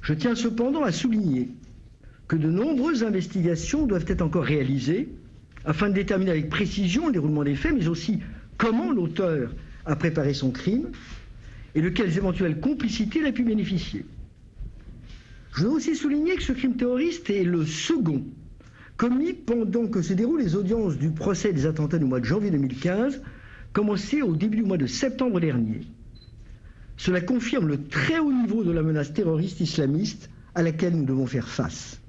Je tiens cependant à souligner que de nombreuses investigations doivent être encore réalisées afin de déterminer avec précision le déroulement des faits, mais aussi comment l'auteur a préparé son crime et de quelles éventuelles complicités il a pu bénéficier. Je veux aussi souligner que ce crime terroriste est le second commis pendant que se déroulent les audiences du procès des attentats du mois de janvier 2015, commencé au début du mois de septembre dernier. Cela confirme le très haut niveau de la menace terroriste islamiste à laquelle nous devons faire face.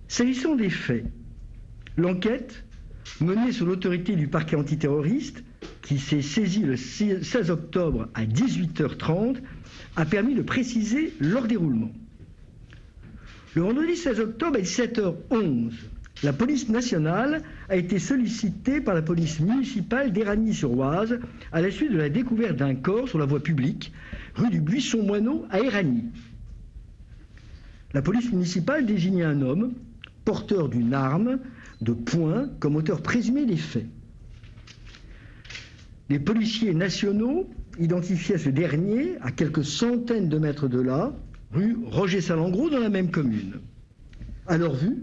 S'agissant des faits, l'enquête, menée sous l'autorité du parquet antiterroriste, qui s'est saisi le 16 octobre à 18h30, a permis de préciser leur déroulement. Le vendredi 16 octobre à 17h11, la police nationale a été sollicitée par la police municipale d'Éragny-sur-Oise à la suite de la découverte d'un corps sur la voie publique, rue du Buisson-Moineau à Éragny. La police municipale désignait un homme porteur d'une arme de poing comme auteur présumé des faits. Les policiers nationaux identifiaient ce dernier à quelques centaines de mètres de là, rue Roger-Salengro, dans la même commune. À leur vue,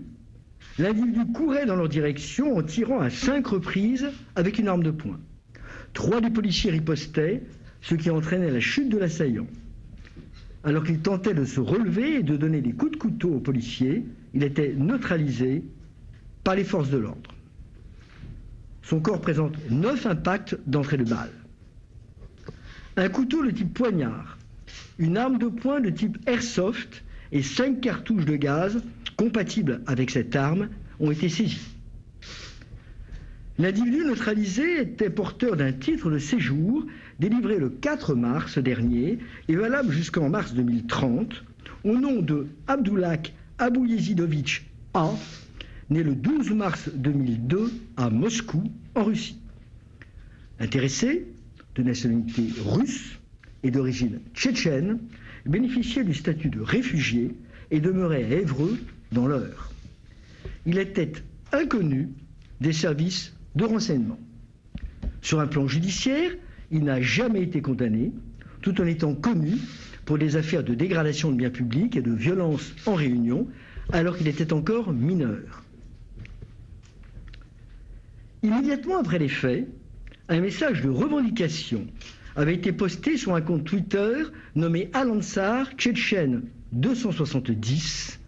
l'individu courait dans leur direction en tirant à 5 reprises avec une arme de poing. 3 des policiers ripostaient, ce qui entraînait la chute de l'assaillant. Alors qu'il tentait de se relever et de donner des coups de couteau aux policiers, il était neutralisé par les forces de l'ordre. Son corps présente 9 impacts d'entrée de balle. Un couteau de type poignard, une arme de poing de type airsoft et 5 cartouches de gaz compatibles avec cette arme ont été saisis. L'individu neutralisé était porteur d'un titre de séjour délivré le 4 mars dernier et valable jusqu'en mars 2030 au nom de Abdulak Abouyezidovitch A, né le 12 mars 2002 à Moscou, en Russie. Intéressé, de nationalité russe et d'origine tchétchène, bénéficiait du statut de réfugié et demeurait à Évreux dans l'Eure. Il était inconnu des services de renseignement. Sur un plan judiciaire, il n'a jamais été condamné, tout en étant connu pour des affaires de dégradation de biens publics et de violence en réunion, alors qu'il était encore mineur. Immédiatement après les faits, un message de revendication avait été posté sur un compte Twitter nommé Al-Ansar Tchétchène 270,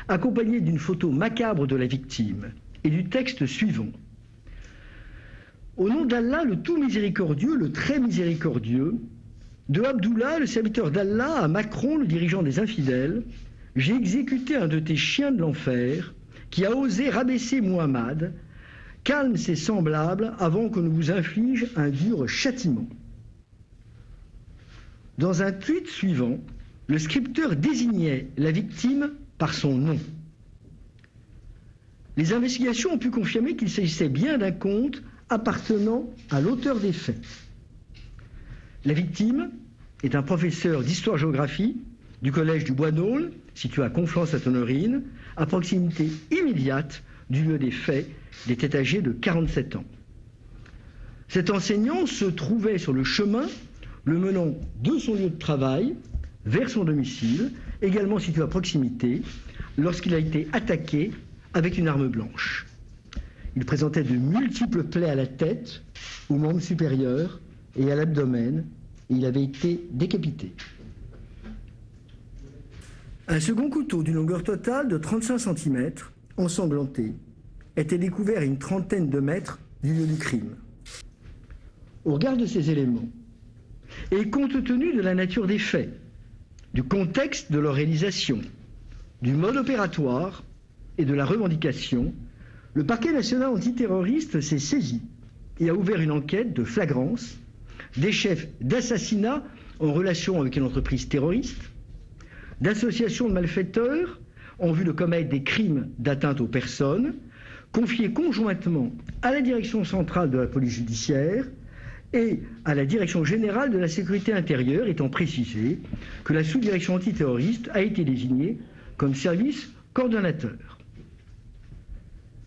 accompagné d'une photo macabre de la victime et du texte suivant. Au nom d'Allah, le tout miséricordieux, le très miséricordieux, de Abdullah, le serviteur d'Allah, à Macron, le dirigeant des infidèles, j'ai exécuté un de tes chiens de l'enfer qui a osé rabaisser Muhammad. Calme ses semblables avant qu'on ne vous inflige un dur châtiment. Dans un tweet suivant, le scripteur désignait la victime par son nom. Les investigations ont pu confirmer qu'il s'agissait bien d'un compte appartenant à l'auteur des faits. La victime est un professeur d'histoire-géographie du collège du Bois-Nôle, situé à Conflans-Sainte-Honorine, à proximité immédiate du lieu des faits. Il était âgé de 47 ans. Cet enseignant se trouvait sur le chemin le menant de son lieu de travail vers son domicile, également situé à proximité, lorsqu'il a été attaqué avec une arme blanche. Il présentait de multiples plaies à la tête, aux membres supérieurs et à l'abdomen, et il avait été décapité. Un second couteau d'une longueur totale de 35 cm, ensanglanté, était découvert à une trentaine de mètres du lieu du crime. Au regard de ces éléments, et compte tenu de la nature des faits, du contexte de leur réalisation, du mode opératoire et de la revendication, le parquet national antiterroriste s'est saisi et a ouvert une enquête de flagrance des chefs d'assassinat en relation avec une entreprise terroriste, d'association de malfaiteurs en vue de commettre des crimes d'atteinte aux personnes, confiés conjointement à la direction centrale de la police judiciaire et à la direction générale de la sécurité intérieure, étant précisé que la sous-direction antiterroriste a été désignée comme service coordonnateur.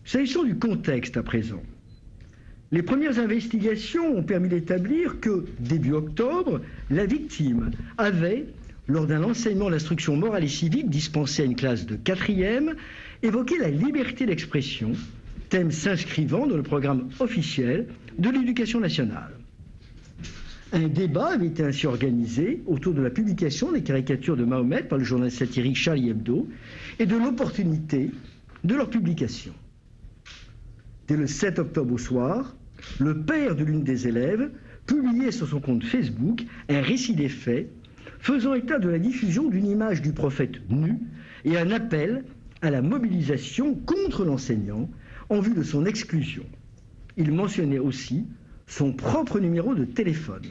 S'agissant du contexte à présent, les premières investigations ont permis d'établir que, début octobre, la victime avait, lors d'un enseignement d'instruction morale et civique dispensé à une classe de 4e, évoquait la liberté d'expression, thème s'inscrivant dans le programme officiel de l'éducation nationale. Un débat avait été ainsi organisé autour de la publication des caricatures de Mahomet par le journal satirique Charlie Hebdo et de l'opportunité de leur publication. Dès le 7 octobre au soir, le père de l'une des élèves publiait sur son compte Facebook un récit des faits faisant état de la diffusion d'une image du prophète nu et un appel à la mobilisation contre l'enseignant en vue de son exclusion. Il mentionnait aussi son propre numéro de téléphone.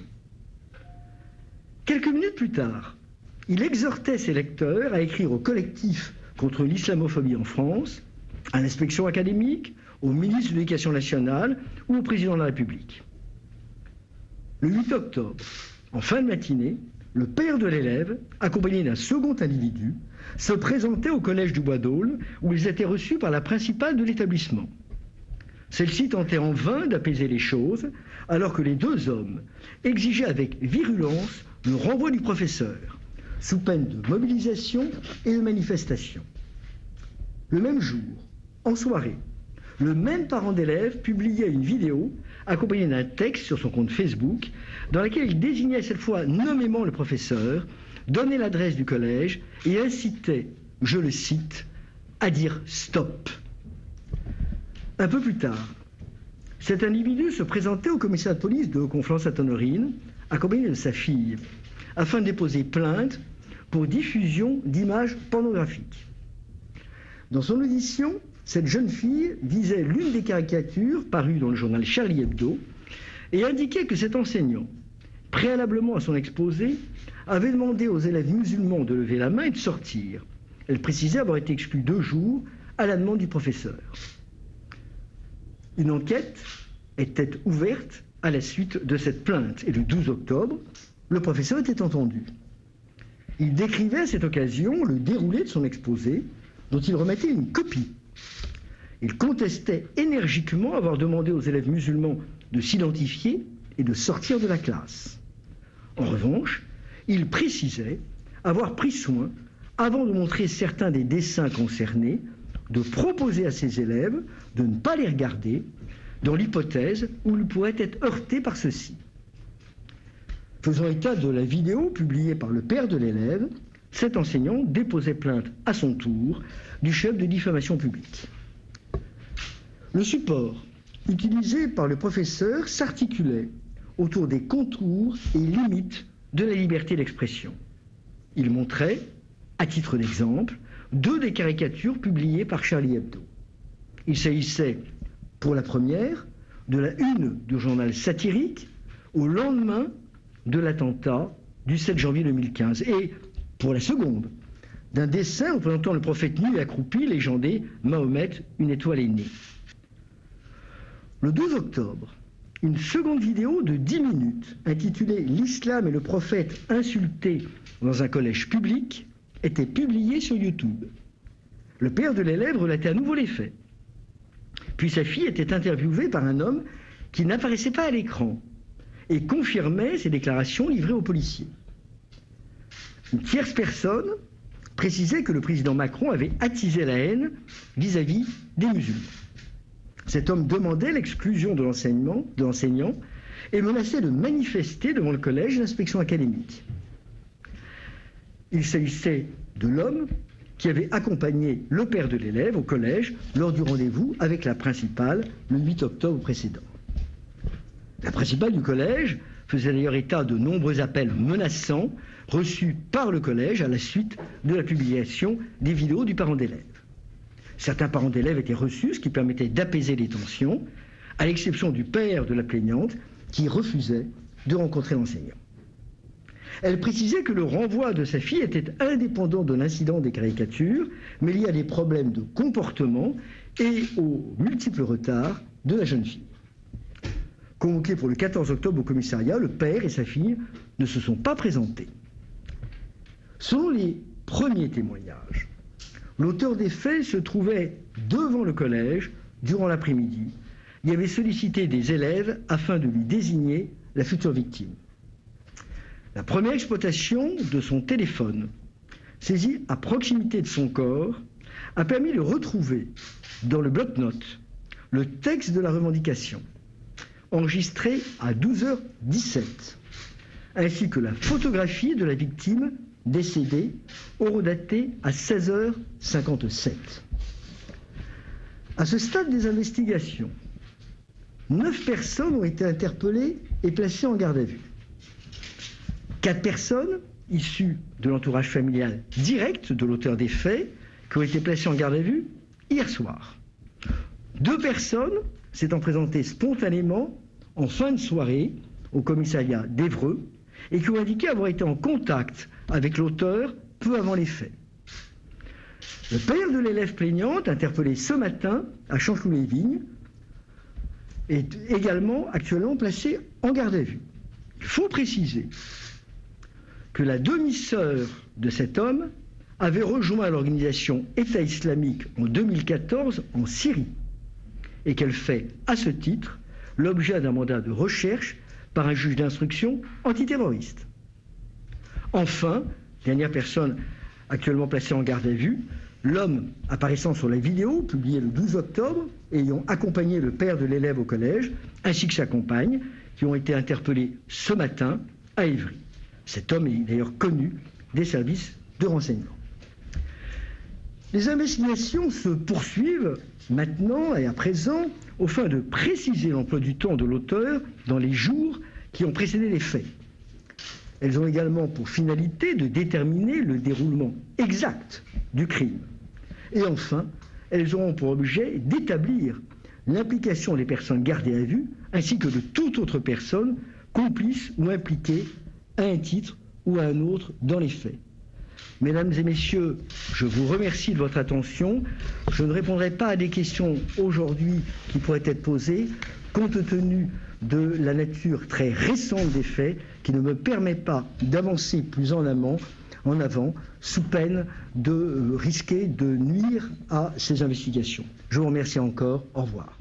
Quelques minutes plus tard, il exhortait ses lecteurs à écrire au collectif contre l'islamophobie en France, à l'inspection académique, au ministre de l'Éducation nationale ou au président de la République. Le 8 octobre, en fin de matinée, le père de l'élève, accompagné d'un second individu, se présentait au collège du Bois d'Aulne où ils étaient reçus par la principale de l'établissement. Celle-ci tentait en vain d'apaiser les choses, alors que les deux hommes exigeaient avec virulence le renvoi du professeur, sous peine de mobilisation et de manifestation. Le même jour, en soirée, le même parent d'élève publiait une vidéo accompagnée d'un texte sur son compte Facebook dans laquelle il désignait cette fois nommément le professeur, donnait l'adresse du collège et incitait, je le cite, à dire stop. Un peu plus tard, cet individu se présentait au commissariat de police de Conflans-Sainte-Honorine, accompagné de sa fille, afin de déposer plainte pour diffusion d'images pornographiques. Dans son audition, cette jeune fille visait l'une des caricatures parues dans le journal Charlie Hebdo et indiquait que cet enseignant, préalablement à son exposé, avait demandé aux élèves musulmans de lever la main et de sortir. Elle précisait avoir été exclue 2 jours à la demande du professeur. Une enquête était ouverte à la suite de cette plainte et le 12 octobre, le professeur était entendu. Il décrivait à cette occasion le déroulé de son exposé dont il remettait une copie. Il contestait énergiquement avoir demandé aux élèves musulmans de s'identifier et de sortir de la classe. En revanche, il précisait avoir pris soin, avant de montrer certains des dessins concernés, de proposer à ses élèves de ne pas les regarder, dans l'hypothèse où il pourrait être heurté par ceux-ci. Faisant état de la vidéo publiée par le père de l'élève, cet enseignant déposait plainte à son tour du chef de diffamation publique. Le support utilisé par le professeur s'articulait autour des contours et limites de la liberté d'expression. Il montrait, à titre d'exemple, 2 des caricatures publiées par Charlie Hebdo. Il s'agissait, pour la première, de la une du journal satirique au lendemain de l'attentat du 7 janvier 2015 et, pour la seconde, d'un dessin représentant le prophète nu et accroupi, légendé Mahomet, une étoile est née. Le 12 octobre, une seconde vidéo de 10 minutes, intitulée « L'islam et le prophète insultés dans un collège public », était publiée sur YouTube. Le père de l'élève relatait à nouveau les faits. Puis sa fille était interviewée par un homme qui n'apparaissait pas à l'écran et confirmait ses déclarations livrées aux policiers. Une tierce personne précisait que le président Macron avait attisé la haine vis-à-vis des musulmans. Cet homme demandait l'exclusion de l'enseignant et menaçait de manifester devant le collège et l'inspection académique. Il s'agissait de l'homme qui avait accompagné le père de l'élève au collège lors du rendez-vous avec la principale le 8 octobre précédent. La principale du collège faisait d'ailleurs état de nombreux appels menaçants reçus par le collège à la suite de la publication des vidéos du parent d'élève. Certains parents d'élèves étaient reçus, ce qui permettait d'apaiser les tensions, à l'exception du père de la plaignante qui refusait de rencontrer l'enseignant. Elle précisait que le renvoi de sa fille était indépendant de l'incident des caricatures, mais lié à des problèmes de comportement et aux multiples retards de la jeune fille. Convoqué pour le 14 octobre au commissariat, le père et sa fille ne se sont pas présentés. Selon les premiers témoignages, l'auteur des faits se trouvait devant le collège durant l'après-midi. Il avait sollicité des élèves afin de lui désigner la future victime. La première exploitation de son téléphone, saisi à proximité de son corps, a permis de retrouver dans le bloc-notes le texte de la revendication, enregistré à 12h17, ainsi que la photographie de la victime décédée, horodatée à 16h57. À ce stade des investigations, 9 personnes ont été interpellées et placées en garde à vue. 4 personnes issues de l'entourage familial direct de l'auteur des faits qui ont été placées en garde à vue hier soir. 2 personnes s'étant présentées spontanément en fin de soirée au commissariat d'Évreux et qui ont indiqué avoir été en contact avec l'auteur peu avant les faits. Le père de l'élève plaignante, interpellé ce matin à Chanteloup-les-Vignes, est également actuellement placé en garde à vue. Il faut préciser que la demi-sœur de cet homme avait rejoint l'organisation État islamique en 2014 en Syrie et qu'elle fait, à ce titre, l'objet d'un mandat de recherche par un juge d'instruction antiterroriste. Enfin, dernière personne actuellement placée en garde à vue, l'homme apparaissant sur la vidéo publiée le 12 octobre ayant accompagné le père de l'élève au collège, ainsi que sa compagne, qui ont été interpellés ce matin à Évry. Cet homme est d'ailleurs connu des services de renseignement. Les investigations se poursuivent maintenant et à présent aux fins de préciser l'emploi du temps de l'auteur dans les jours qui ont précédé les faits. Elles ont également pour finalité de déterminer le déroulement exact du crime. Et enfin, elles auront pour objet d'établir l'implication des personnes gardées à vue ainsi que de toute autre personne complice ou impliquée à un titre ou à un autre dans les faits. Mesdames et messieurs, je vous remercie de votre attention. Je ne répondrai pas à des questions aujourd'hui qui pourraient être posées, compte tenu de la nature très récente des faits, qui ne me permet pas d'avancer plus en avant, sous peine de risquer de nuire à ces investigations. Je vous remercie encore. Au revoir.